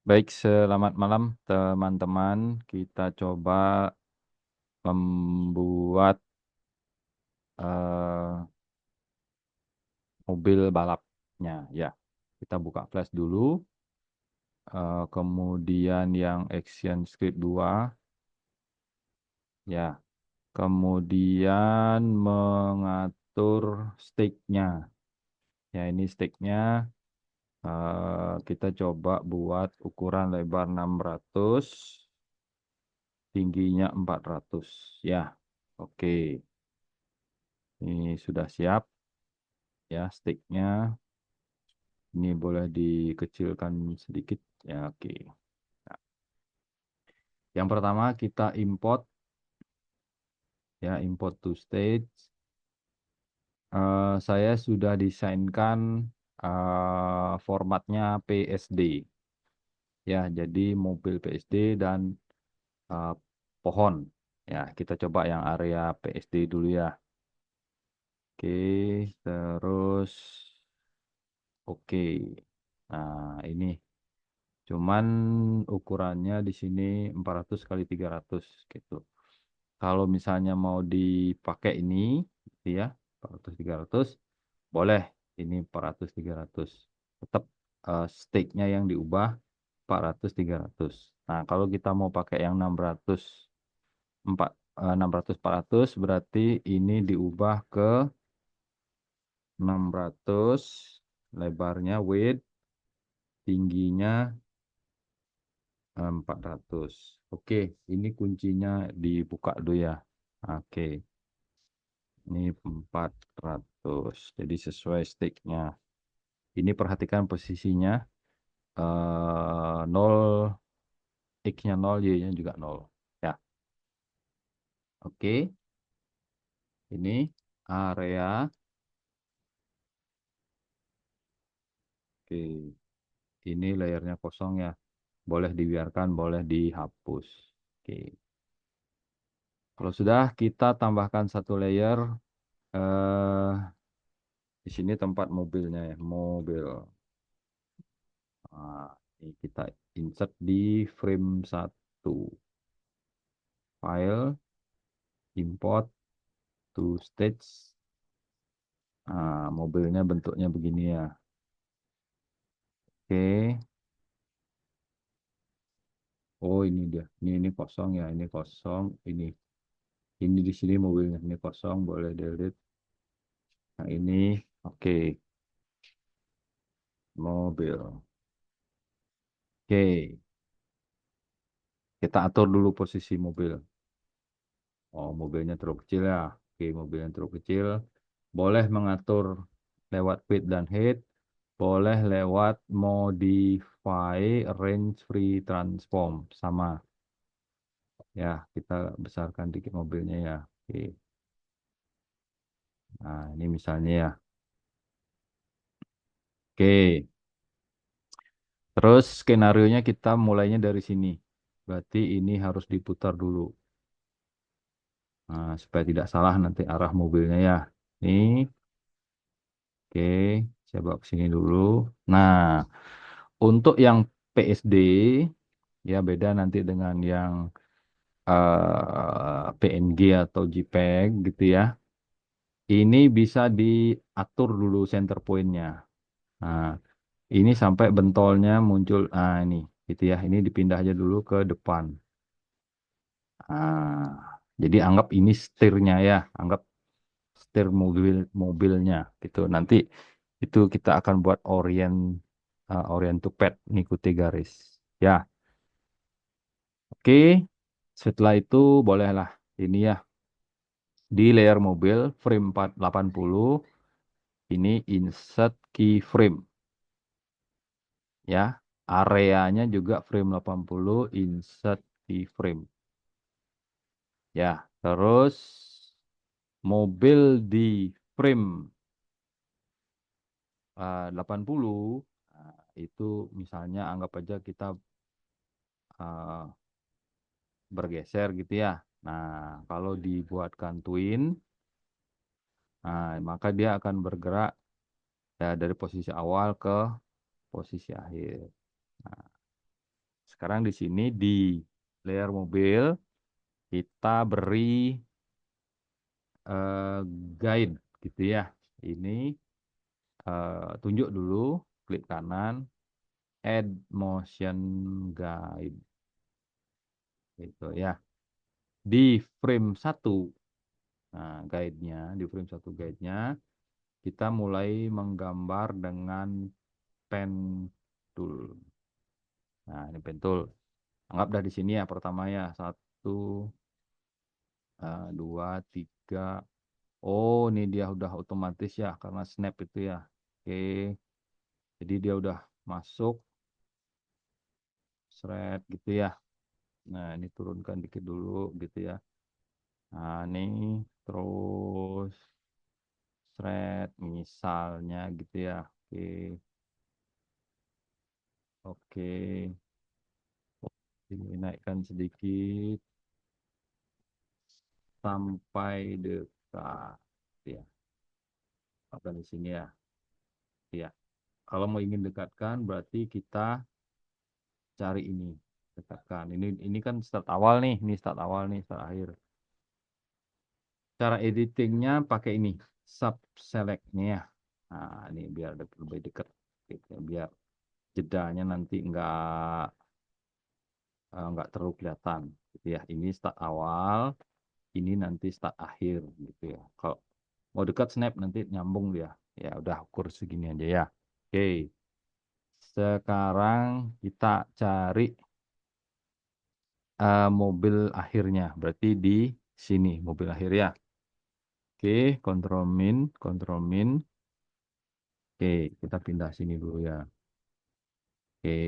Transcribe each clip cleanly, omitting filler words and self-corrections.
Baik, selamat malam teman-teman. Kita coba membuat eh, mobil balapnya. Ya, kita buka flash dulu. Kemudian yang Action Script 2. Ya, kemudian mengatur sticknya. Ya, ini sticknya. Kita coba buat ukuran lebar 600, tingginya 400. Ya, oke. Ini sudah siap. Ya, sticknya ini boleh dikecilkan sedikit. Ya, oke. Nah, yang pertama kita import, ya, import to stage. Saya sudah desainkan formatnya PSD. Ya, jadi mobil PSD dan eh, pohon. Ya, kita coba yang area PSD dulu ya. Oke, terus oke. Nah, ini cuman ukurannya di sini 400 kali 300 gitu. Kalau misalnya mau dipakai ini, gitu ya, 400 300, boleh ini 400 300. Tetap stake-nya yang diubah 400 300. Nah, kalau kita mau pakai yang 600 400 berarti ini diubah ke 600, lebarnya width, tingginya 400. Oke, ini kuncinya dibuka dulu ya. Oke, ini 400. Jadi sesuai sticknya. Ini perhatikan posisinya. 0, X-nya 0, Y-nya juga 0. Ya, oke. Ini area. Oke, ini layernya kosong ya. Boleh dibiarkan, boleh dihapus. Oke. Kalau sudah, kita tambahkan satu layer. Eh, di sini tempat mobilnya ya, mobil. Nah, ini kita insert di frame 1. File, import to stage. Nah, mobilnya bentuknya begini ya. Oke. Oh, ini dia. Ini kosong ya, ini kosong, ini di sini mobilnya ini kosong, boleh delete. Nah, ini oke, mobil. Oke, kita atur dulu posisi mobil. Oh, mobilnya terlalu kecil ya. Oke, mobilnya terlalu kecil. Boleh mengatur lewat width dan height. Boleh lewat modify range free transform. Sama. Ya, kita besarkan dikit mobilnya ya. Oke. Nah, ini misalnya ya. Oke. Terus skenarionya kita mulainya dari sini. Berarti ini harus diputar dulu. Nah, supaya tidak salah nanti arah mobilnya ya. Ini, oke, coba ke sini dulu. Nah, untuk yang PSD, ya beda nanti dengan yang PNG atau JPEG gitu ya. Ini bisa diatur dulu center point-nya. Nah, ini sampai bentolnya muncul. Nah, ini gitu ya. Ini dipindah aja dulu ke depan. Jadi anggap ini setirnya ya, anggap setir mobilnya gitu. Nanti itu kita akan buat orient to pad, ngikuti garis. Ya, oke. Setelah itu bolehlah ini ya di layer mobil frame 480 ini insert keyframe ya. Areanya juga frame 80 insert keyframe. Ya, terus mobil di frame 80, nah, itu misalnya anggap aja kita eh, bergeser gitu ya. Nah, kalau dibuatkan twin, nah, maka dia akan bergerak ya dari posisi awal ke posisi akhir. Nah, Sekarang di sini di layer mobil kita beri eh, guide gitu ya. Ini tunjuk dulu, klik kanan, add motion guide gitu ya. Di frame satu, nah guide-nya, di frame satu guide-nya kita mulai menggambar dengan pen tool. Nah, ini pen tool. Anggap dah di sini ya pertama ya. Satu, dua, tiga. Oh, ini dia udah otomatis ya karena snap itu ya. Oke, jadi dia udah masuk thread gitu ya. Nah, ini turunkan dikit dulu gitu ya. Nah, ini terus thread misalnya gitu ya. Oke, oke. Ini naikkan sedikit sampai dekat ya. Apa di sini ya? Ya. Kalau mau ingin dekatkan berarti kita cari ini, dekatkan. Ini kan start awal nih, ini start awal nih, start akhir. Cara editingnya pakai ini, sub selectnya ya. Nah, ini biar lebih dekat, gitu, ya. Biar jedanya nanti nggak terlalu kelihatan, gitu ya. Ini start awal, ini nanti start akhir, gitu ya. Kalau mau dekat snap nanti nyambung dia. Ya udah ukur segini aja ya. Oke, sekarang kita cari mobil akhirnya. Berarti di sini mobil akhir ya. Oke, kontrol min. Oke, kita pindah sini dulu ya. Oke,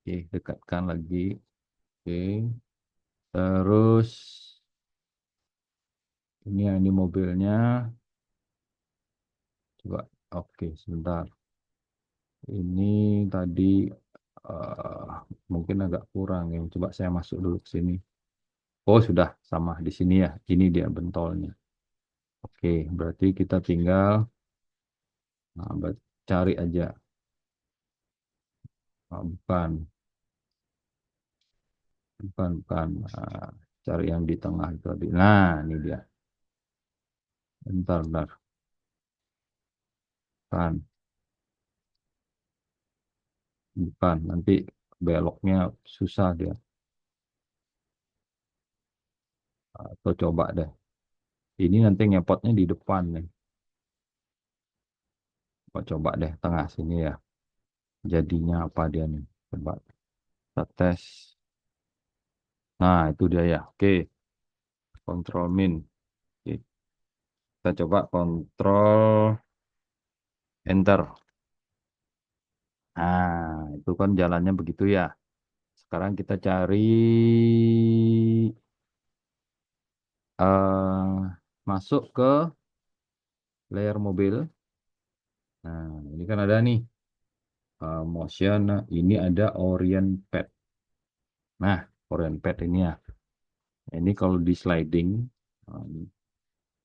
oke, dekatkan lagi. Oke, terus ini mobilnya. Coba, oke, sebentar. Ini tadi eh, mungkin agak kurang ya. Coba saya masuk dulu ke sini. Oh, sudah sama di sini ya. Ini dia bentolnya. Oke, berarti kita tinggal cari aja. Bukan, bukan. Cari yang di tengah itu tadi. Nah, ini dia. Bentar. Bukan, bukan. Nanti beloknya susah dia. Atau coba deh. Ini nanti ngepotnya di depan nih. Coba deh tengah sini ya. Jadinya apa dia nih? Coba kita tes. Nah, itu dia ya. Oke, kontrol min. Oke, kita coba kontrol enter. Nah, itu kan jalannya begitu ya. Sekarang kita cari masuk ke layer mobil. Nah, ini kan ada nih motion. Nah, ini ada orient pad. Nah, orient pad ini ya. Ini kalau di sliding ini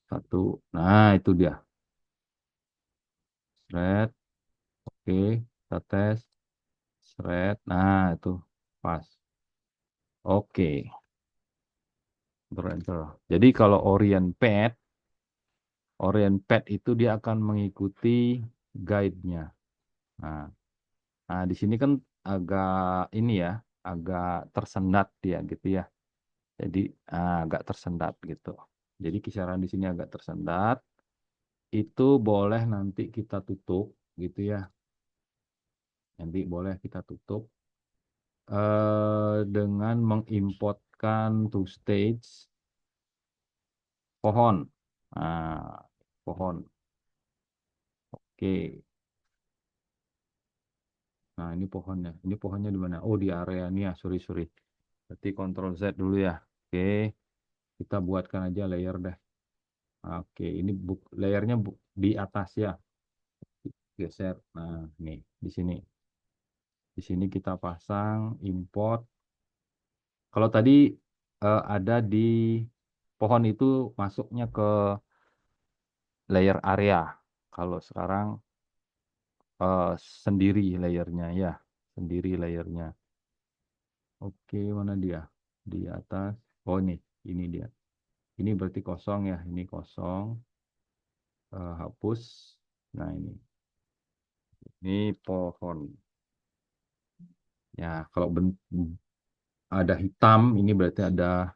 satu. Nah, itu dia. Thread. Oke, kita tes. Thread. Nah, itu pas. Oke, enter. Jadi kalau orient pad itu dia akan mengikuti guide-nya. Nah, nah, di sini kan agak ini ya, agak tersendat dia gitu ya. Jadi agak tersendat gitu. Jadi kisaran di sini agak tersendat. Itu boleh nanti kita tutup gitu ya. Nanti boleh kita tutup dengan mengimportkan to stage pohon. Nah, pohon. Oke. Nah, ini pohonnya. Ini pohonnya di mana? Oh, di area ini ya. Sorry. Berarti Ctrl Z dulu ya. Oke. Kita buatkan aja layer deh. Oke, ini layernya di atas ya. Geser. Nah, nih di sini. Di sini kita pasang import. Kalau tadi ada di pohon itu masuknya ke layer area. Kalau sekarang eh, sendiri layernya ya, sendiri layernya. Oke, mana dia? Di atas. Oh ini dia. Ini berarti kosong ya, ini kosong. Hapus. Nah ini pohon. Ya, kalau ada hitam, ini berarti ada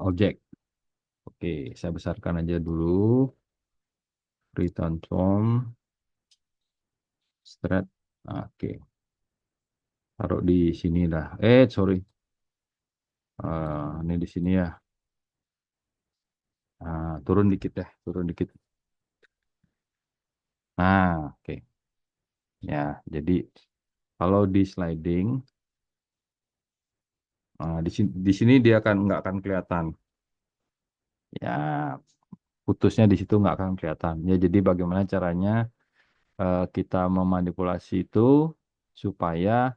objek. Oke, saya besarkan aja dulu. Free transform, straight. Oke, taruh di sini dah. Sorry. Ini di sini ya. Turun dikit ya, turun dikit. Oke. Ya, jadi kalau di sliding, di sini dia akan nggak akan kelihatan. Ya, putusnya di situ nggak akan kelihatan. Ya, jadi bagaimana caranya kita memanipulasi itu supaya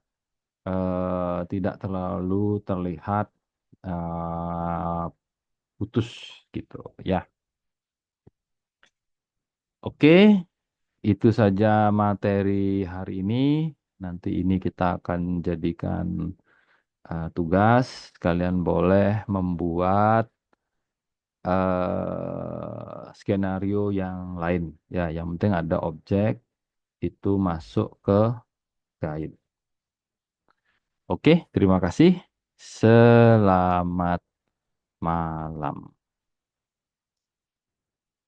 tidak terlalu terlihat eh, putus gitu. Ya, oke, itu saja materi hari ini. Nanti ini kita akan jadikan tugas. Kalian boleh membuat skenario yang lain. Ya, yang penting ada objek itu masuk ke guide. Oke, terima kasih. Selamat malam.